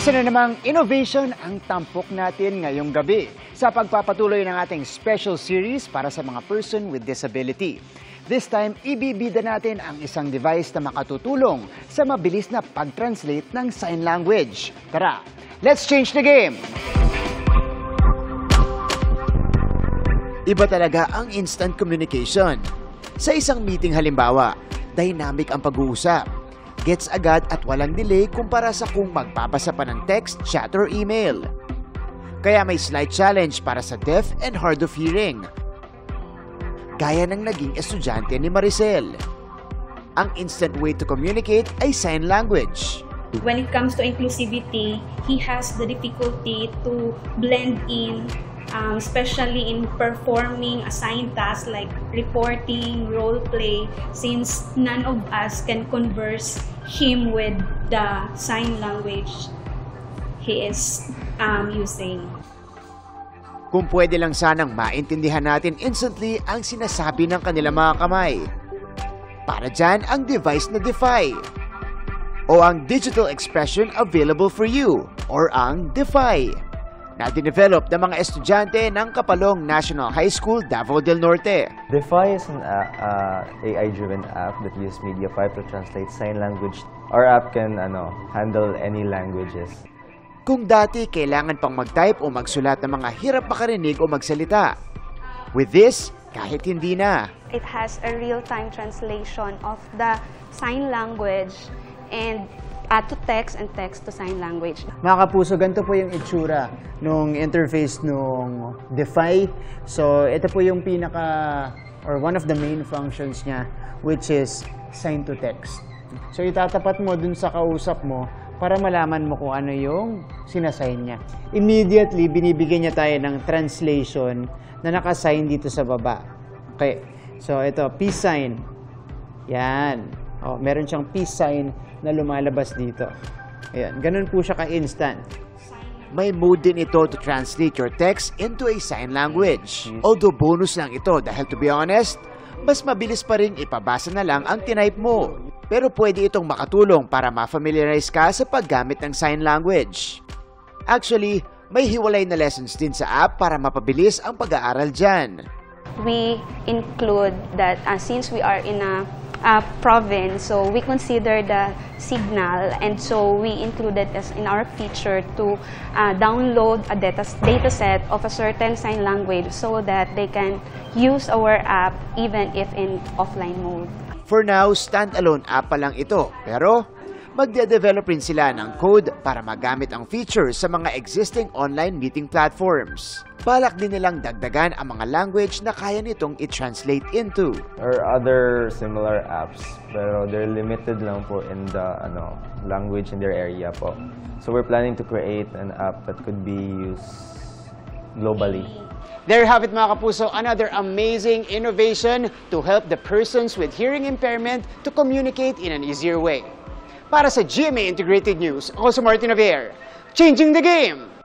Isa na namang innovation ang tampok natin ngayong gabi sa pagpapatuloy ng ating special series para sa mga person with disability. This time, ibibida natin ang isang device na makatutulong sa mabilis na pag-translate ng sign language. Tara, let's change the game! Iba talaga ang instant communication. Sa isang meeting halimbawa, dynamic ang pag-uusap. Gets agad at walang delay kumpara sa kung magpapasa pa ng text, chat or email. Kaya may slide challenge para sa deaf and hard of hearing. Gaya ng naging estudyante ni Maricel. Ang instant way to communicate ay sign language. When it comes to inclusivity, he has the difficulty to blend in, especially in performing assigned tasks like reporting, role play, since none of us can converse him with the sign language he is using. Kung pwede lang sanang maintindihan natin instantly ang sinasabi ng kanilang mga kamay. Para dyan ang device na Defy. O ang digital expression available for you, or ang Defy, na dinevelop ng mga estudyante ng Kapalong National High School, Davao del Norte. Defy is an AI-driven app that uses Media5 to translate sign language. Our app can handle any languages. Kung dati kailangan pang mag-type o magsulat ng mga hirap makarinig o magsalita, with this, kahit hindi na. It has a real-time translation of the sign language and to text and text to sign language. Mga kapuso, ganito po yung itsura nung interface nung Defy. So, ito po yung one of the main functions niya, which is sign to text. So, itatapat mo dun sa kausap mo para malaman mo kung ano yung sinasign niya. Immediately, binibigyan niya tayo ng translation na nakasign dito sa baba. Okay. So, ito, peace sign. Yan. O, meron siyang peace sign na lumalabas dito. Ayan. Ganun po siya ka-instant. May mode din ito to translate your text into a sign language. Although bonus lang ito dahil to be honest, mas mabilis pa rin ipabasa na lang ang tinype mo. Pero pwede itong makatulong para ma-familiarize ka sa paggamit ng sign language. Actually, may hiwalay na lessons din sa app para mapabilis ang pag-aaral dyan. We include that since we are in a province, so we consider the signal, and so we included as in our feature to download a data set of a certain sign language so that they can use our app even if in offline mode. For now, standalone app pa lang ito, pero magde-develop rin sila ng code para magamit ang feature sa mga existing online meeting platforms. Balak din nilang dagdagan ang mga language na kaya nitong i-translate into. There are other similar apps, pero they're limited lang po in the language in their area po. So we're planning to create an app that could be used globally. There you have it mga kapuso, another amazing innovation to help the persons with hearing impairment to communicate in an easier way. Para sa GMA Integrated News, ako si Martin Javier, changing the game!